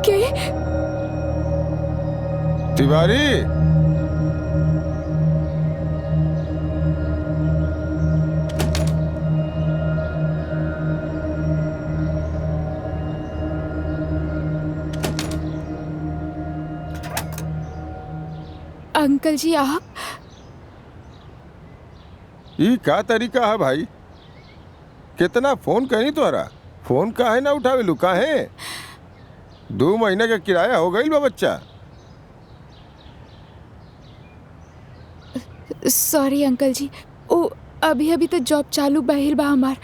के तिवारी, अंकल जी आप? ये क्या तरीका है भाई? कितना फोन करी तोरा, फोन काहे ना उठावे लू? काहे 2 महीने का किराया हो गई बा बच्चा। सॉरी अंकल जी, ओ अभी अभी तो जॉब चालू बहिल बा हमार,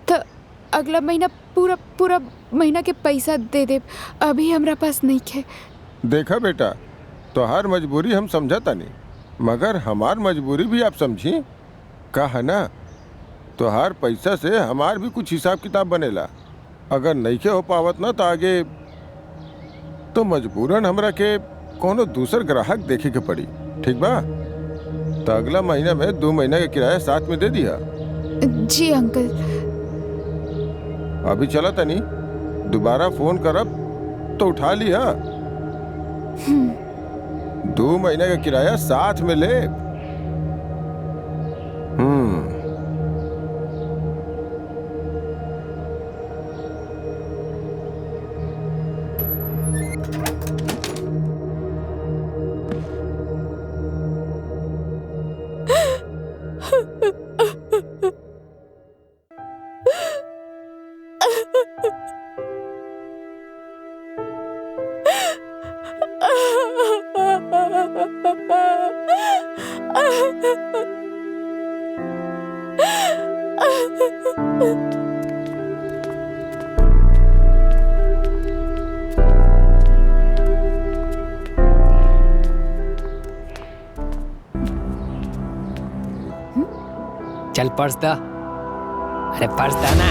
तो अगला महीना पूरा पूरा महीना के पैसा दे दे, अभी हमरा पास नहीं है। देखा बेटा, तोहार मजबूरी हम समझता नहीं, मगर हमार मजबूरी भी आप समझी का है ना। तोहार पैसा से हमार भी कुछ हिसाब किताब बनेला। अगर नहीं के हो पावत ना तो आगे तो मजबूरन हमरा के कोनो दूसर ग्राहक देखे के पड़ी। ठीक बा? तो अगला महीना में 2 महीना का किराया साथ में दे दिया। जी अंकल। अभी चला तनी, दोबारा फोन करब तो उठा लिया। 2 महीने का किराया साथ में ले। चल पर्स दा। अरे पर्स दाना,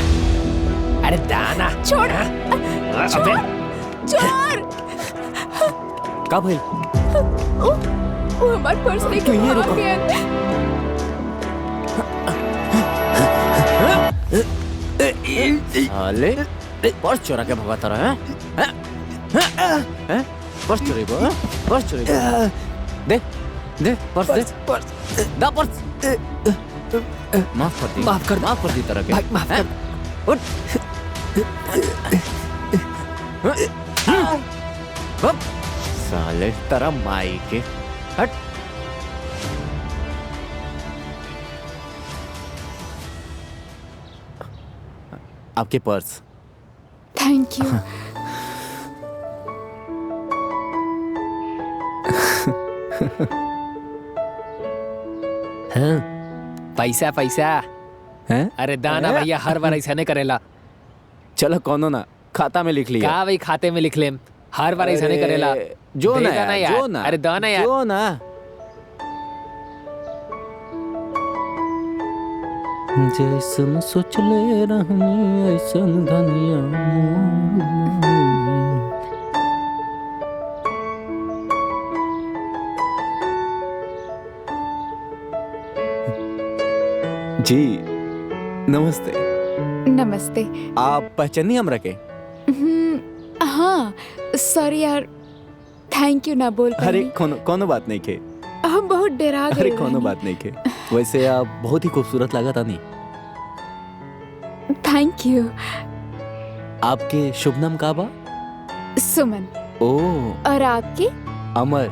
अरे दाना छोड़, अबे छोड़। का भइल? वो हमार पर्स लेके भाग गया। साले पर्स चोरा के भगाता रहा है? पर्स चोरी बो, पर्स चोरी बो। दे दे पर्स, दे पर्स, दा पर्स। माफ कर दी तरह के भाई माफ कर। उठ। साले तेरा माई के हट। आपके पर्स। Thank you. हाँ, पैसा पैसा हैं? अरे दाना भैया हर बार ऐसा नहीं करेला। चलो कोनो ना, खाता में लिख लिया। का भाई खाते में लिख ले, हर बार ऐसा नहीं करेला। जो दे ना देना यार, जो ना, अरे दाना यार, जो ना। जैसन सोच ले रहनी ऐसन धनिया। जी नमस्ते। नमस्ते। आप पहचानी हमरा के? हाँ सॉरी यार, थैंक यू ना बोल अरे पाई। कोनो बात नहीं के। हम बहुत डरा गए। अरे कोनो बात नहीं के। वैसे आप बहुत ही खूबसूरत लगा था। नहीं, थैंक यू। आपके शुभ नाम का बा? सुमन। ओह, और आपके? अमर।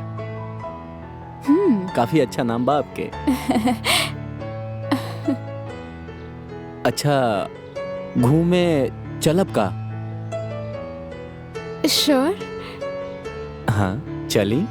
काफी अच्छा नाम बा आपके। अच्छा, घूमे चलब का? श्योर। हाँ चली।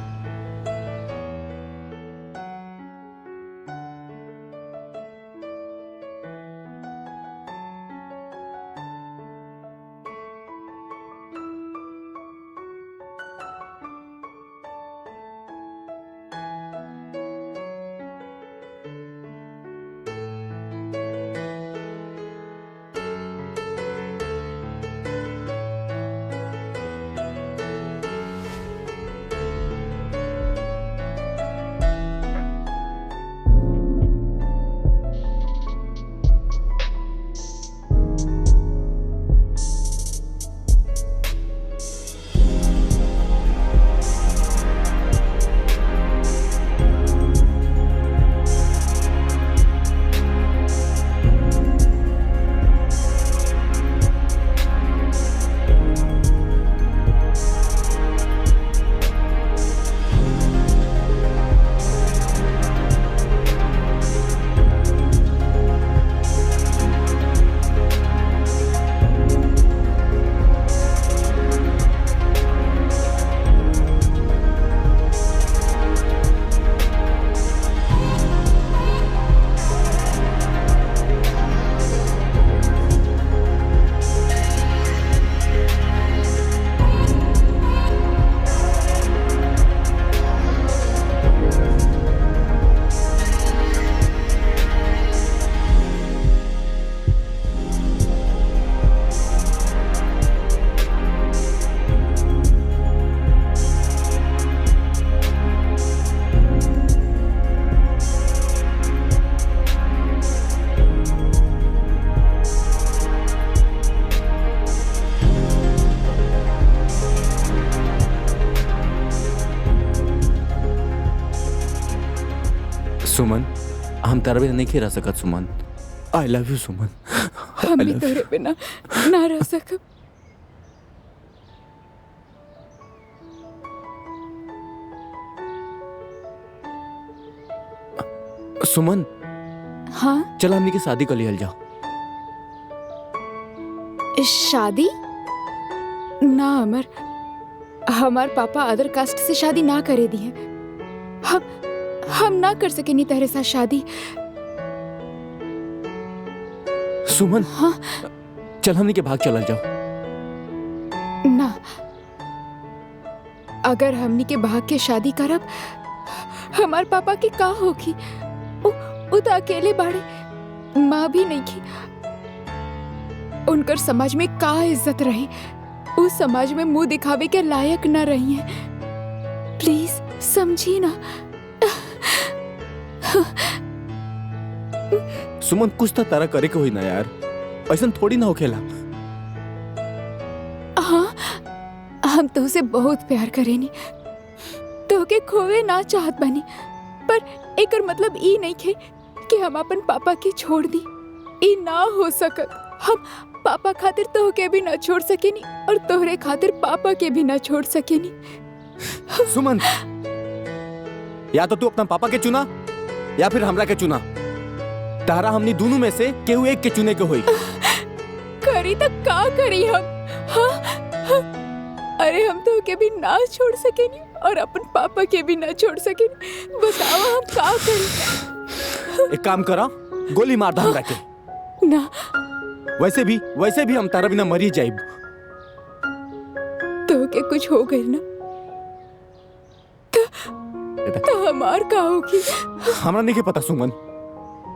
सुमन, हम तारा बिना नहीं रह सकत सुमन। आई लव यू सुमन। हम भी तोरे बिना ना रह सकब। सुमन, हाँ, चल हमनी की शादी कर लियल जाओ। शादी ना अमर, हमार पापा अदर कास्ट से शादी ना करे दिए। हम ना कर सके नी तेरे साथ शादी। सुमन, हाँ, चल हमनी के भाग चलल जाओ। ना, अगर हमनी के भाग के शादी करब, हमार पापा की का होगी? उ तो अकेले बाड़े, माँ भी नहीं की। उनकर समाज में का इज्जत रही? उस समाज में मुंह दिखावे के लायक ना रही है। प्लीज समझी ना। सुमन, कुछ तो तारा करे के होई ना यार, ऐसा थोड़ी ना होखेला। हाँ, हम तो उसे बहुत प्यार करेनी, तो के खोवे ना चाहत बनी, पर एकर मतलब ई नहीं खे कि हम अपन पापा के छोड़ दी। ई ना हो सकत। हम पापा खातिर तो के भी ना छोड़ सकेनी और तोहरे खातिर पापा के भी ना छोड़ सकेनी। सुमन, या तो तू अपना पापा के चुना या फिर हमरा के चुना। तारा हमनी दोनों में से केहू एक के चुने के होई। करी तो का करी हम? हाँ, हाँ, अरे हम तो के भी ना छोड़ सकेनी और अपन पापा के भी ना छोड़ सकेनी। बताओ हम का करी? एक काम करा, गोली मार दा हमरा के। ना, वैसे भी हम तारा बिना मरी जाइब। तो के कुछ हो गई ना तो हमार का होगी? हमरा नहीं के पता सुमन,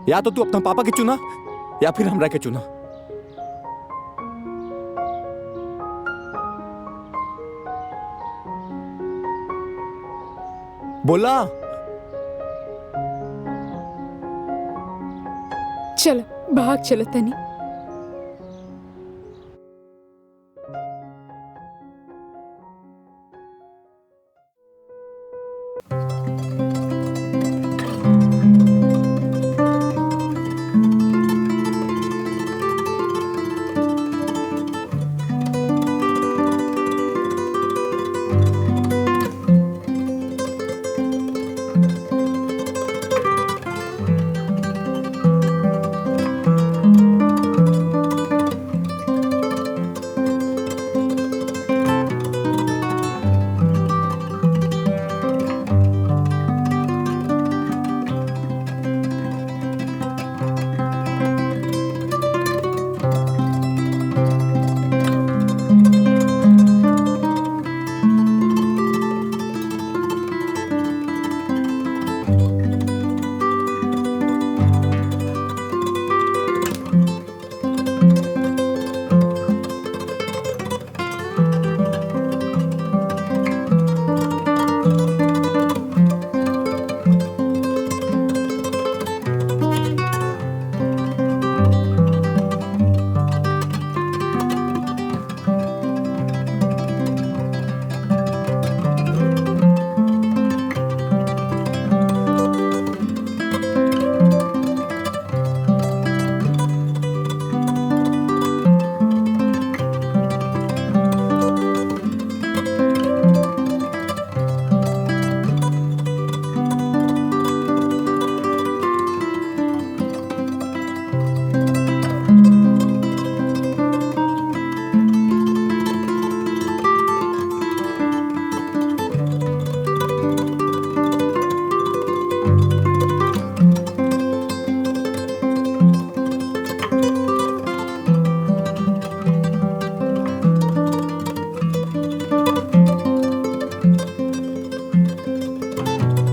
या तो तू अपना पापा के चुना या फिर हमरा के चुना। बोला। चलो भाग चलो तनी।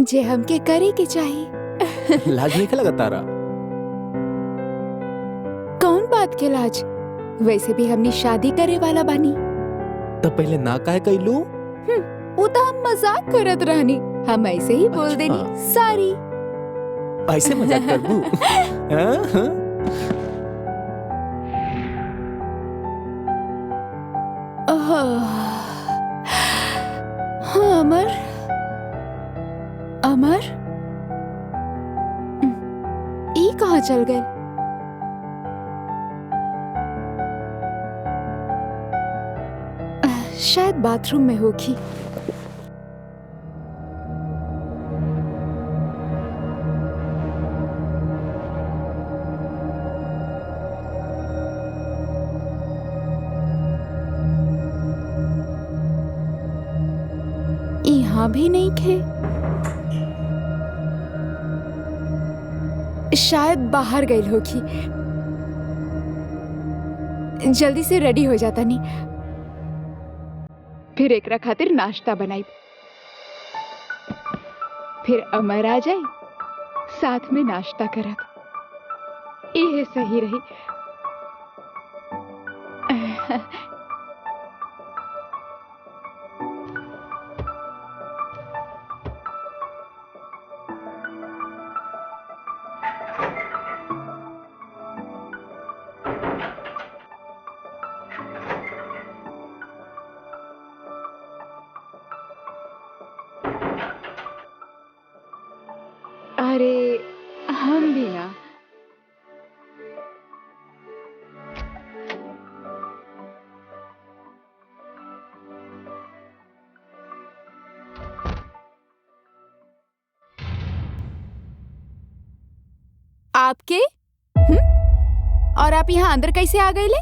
जे हमके करे के चाहिए। लाज नहीं लगा तारा? कौन बात के लाज? वैसे भी हमने शादी करे वाला बानी। तो पहले ना काहे कैलू? वो तो हम मजाक करत रहनी, हम ऐसे ही बोल अच्छा। देनी सॉरी। ऐसे मजाक करबू? हाँ? हाँ अमर, अमर कहाँ चल गए? शायद बाथरूम में होगी। यहाँ भी नहीं थे। शायद बाहर गई होगी। जल्दी से रेडी हो जाता नहीं, फिर एकरा खातिर नाश्ता बनाई, फिर अमर आ जाए, साथ में नाश्ता करत। ये सही रही। अरे हम भी ना। आपके और आप यहाँ अंदर कैसे आ गए ले?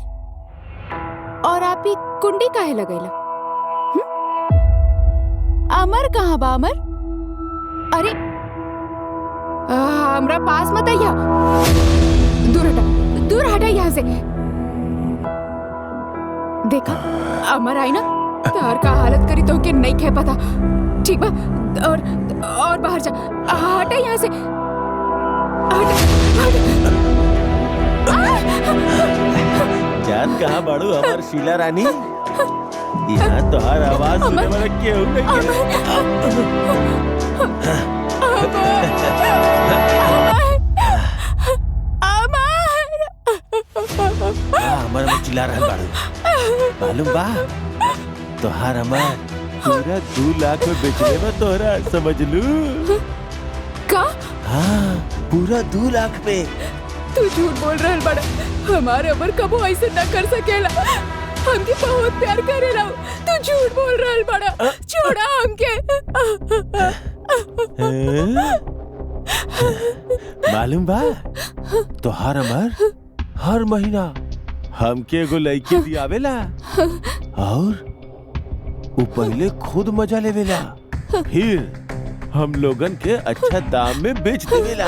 और आप ही कुंडी काहे लगैला? अमर कहाँ बा? अमर अरे हमरा पास मत आइया। दूर हटा यहाँ से। देखा अमर आई ना, तार का हालत करी तो के नहीं कह पता। ठीक बा, और बाहर जा। हटा यहाँ से। जान कहाँ बाड़ू हमार शीला रानी? यहाँ तोहार आवाज सुने वाला केहू नहीं हमार में चिल्ला रहा बाड़ू। मालूम बा तोहार हमार पूरा 2 लाख में बेचले बा तोहरा, समझ लू? का? हाँ, पूरा 2 लाख पे। तू झूठ बोल रहा है बड़ा। हमारे अमर कबो ऐसे न कर सकेला। हमके बहुत प्यार करेला। तू झूठ बोल रहा है बड़ा। छोड़ा हमके। मालूम बा तोहार अमर हर महीना हमके एगो लड़की दियावेला और वो पहले खुद मजा लेवेला, फिर हम लोगन के अच्छा दाम में बेच देवेला।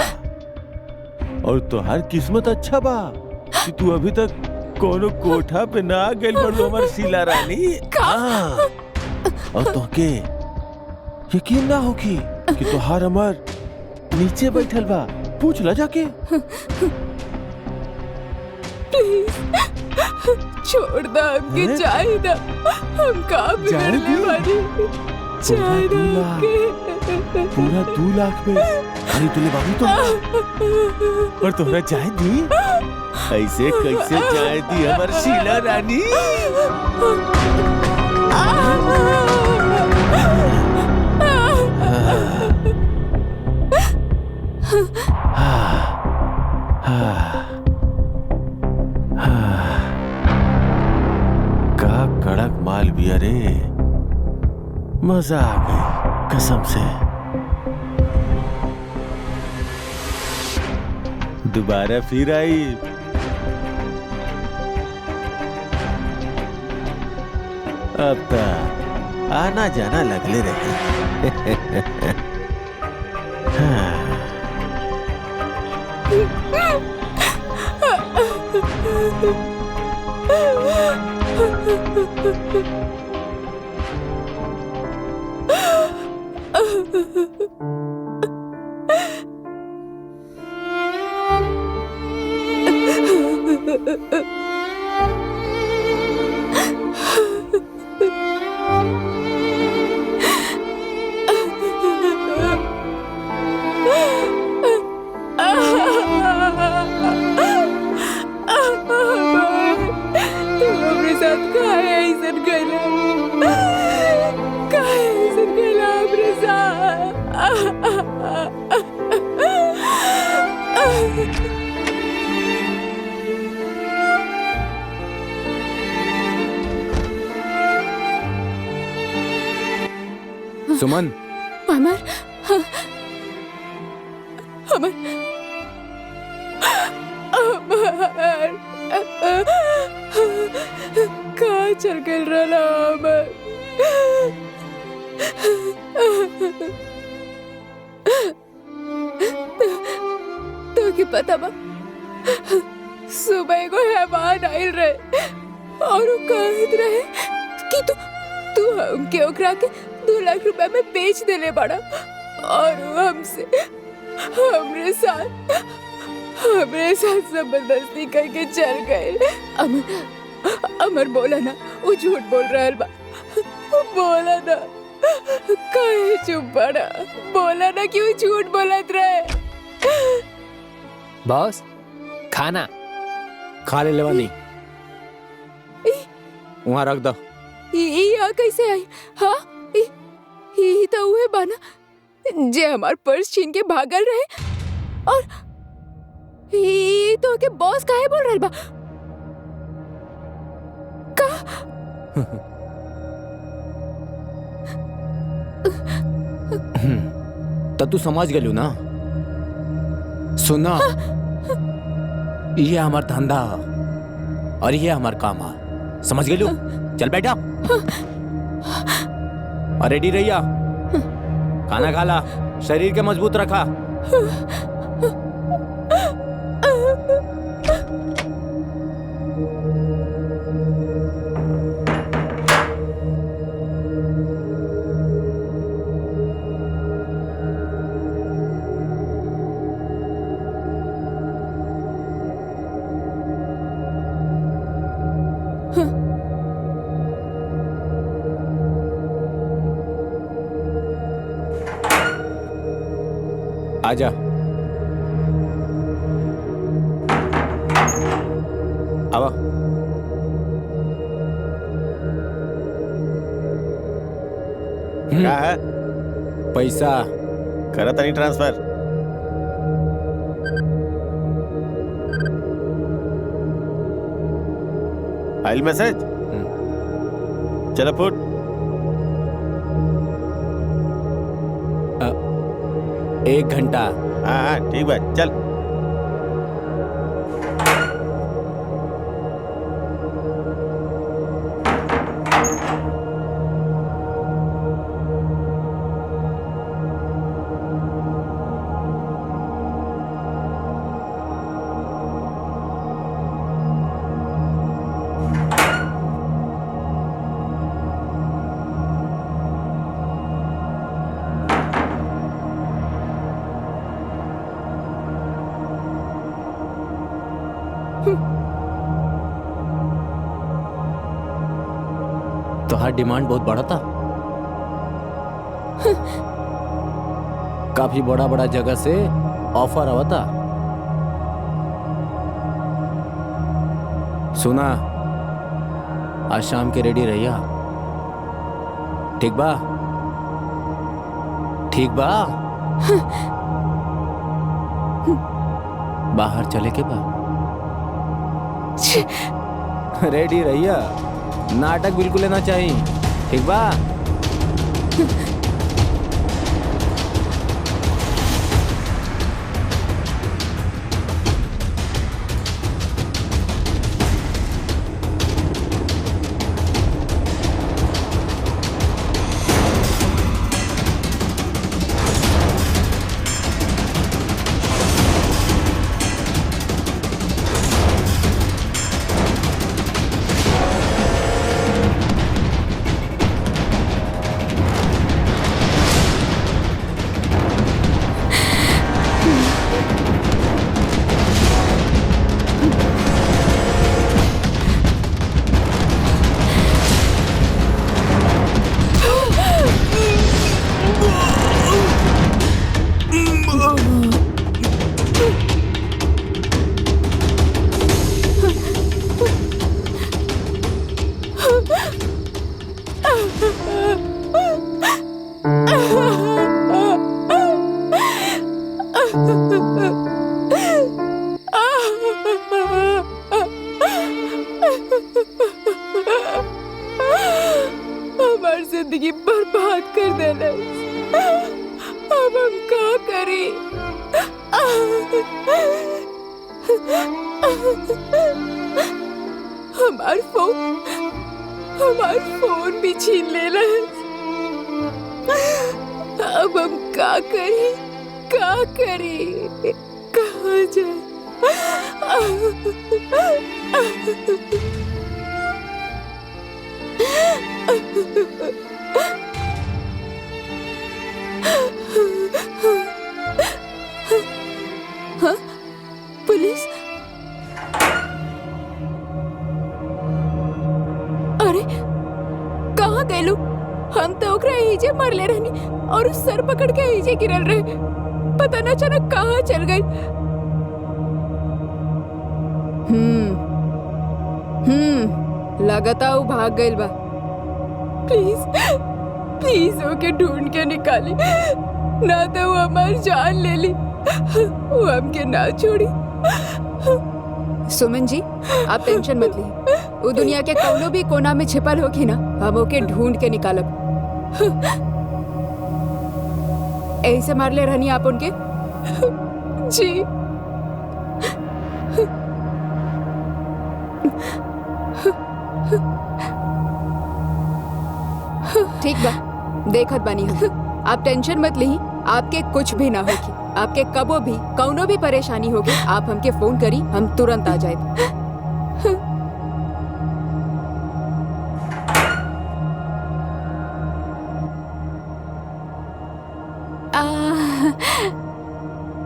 और तोहार किस्मत अच्छा बा कि तू अभी तक कोनो कोठा पे ना गेल बड़ू हमार शीला रानी। और तोहके यकीन ना होगी कि तोहार अमर नीचे बैठल बा। पूछ ला जाके। प्लीज छोड़ दो हमके, जाए ना। हम कहाँ बिगड़ने वाली? जाए ना हमके। पूरा 2 लाख में खाली तुले बाबू तो और तोहरा जाए दी? ऐसे कैसे जाए दी हमार शीला रानी? का कड़क माल भी, अरे मजा आ गई कसम से। दोबारा फिर आई। अब तक आना जाना लगले रहे। सुमन अमर, अमर, अमर, कहाँ चल गए रहा अमर? तो की पता बा सुबह को हैवान आयल रहे और वो कहत रहे कि तू हमके ओकरा के 2 लाख रुपए में बेच देले बड़ा और वो हमसे हमरे साथ जबरदस्ती करके चल गए। अमर बोला ना, वो झूठ बोल रहा बा। बोला ना, काहे चुप पड़ा? बोला ना कि वो झूठ बोलत रहे। बॉस खाना खा ले लेवानी, वहाँ रख दो। यहाँ कैसे आई? हाँ, ये तो उहे बाना जे हमार पर्स छीन के भागल रहे और ये तो के बॉस काहे बोल रहा बा? तो तू समझ गलू ना? सुना, ये हमार धंधा और ये हमार काम है, समझ गलू? चल बैठा और रेडी रहिया, खाना खा ला, शरीर के मजबूत रखा। आजा, आवा। क्या है? पैसा करा तनी ट्रांसफर। आइल मैसेज। चलो फुट। 1 घंटा। हाँ हाँ ठीक बा, चल। तोहार डिमांड बहुत बड़ा था। काफी बड़ा बड़ा जगह से ऑफर आवा था। सुना, आज शाम के रेडी रहिया, ठीक बा? ठीक बा? बाहर चले के बा? रेडी रहिया, नाटक बिल्कुल लेना चाहिए, ठीक बा? देले। अब हम का करें? हमार फोन भी छीन लेला। अब हम का करें? कहाँ जाए? हाँ? पुलिस? अरे कहाँ गए लोग? हम तो ओकरा एजे मार ले रहनी और उस सर पकड़ के एजे गिरल रहे। पता न चला कहाँ चल गए। लगातार वो भाग गइल बा। प्लीज ओके ढूंढ के निकाली, ना तो वो हमार जान ले ली। वो हमके ना छोड़ी। सुमन जी, आप टेंशन मत लीजिए। वो दुनिया के कौनो भी कोना में छिपल होगी ना, हम ओके ढूंढ के निकालब। ऐसे मार ले रहनी आप उनके? जी। ठीक बा, देखत बानी हम। आप टेंशन मत ली, आपके कुछ भी ना होगी। आपके कबो भी कौनो भी परेशानी होगी, आप हमके फोन करी, हम तुरंत आ जाए।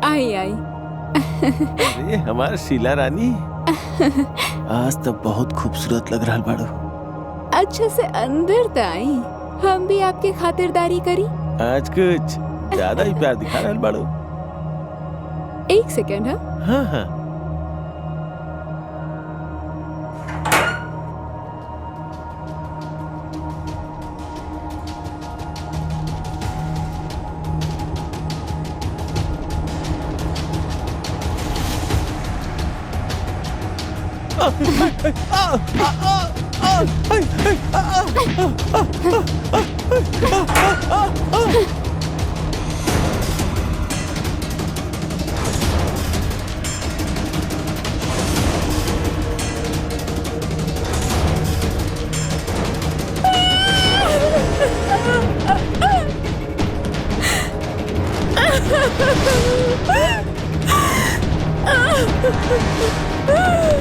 आई। अरे हमार शीला रानी, आज तो बहुत खूबसूरत लग रहा बाड़ू। अच्छा से अंदर तो आई, हम भी आपके खातिरदारी करी। आज कुछ ज्यादा ही प्यार दिखा रहा बाड़ू। एक सेकेंड। हाँ हाँ। Ah!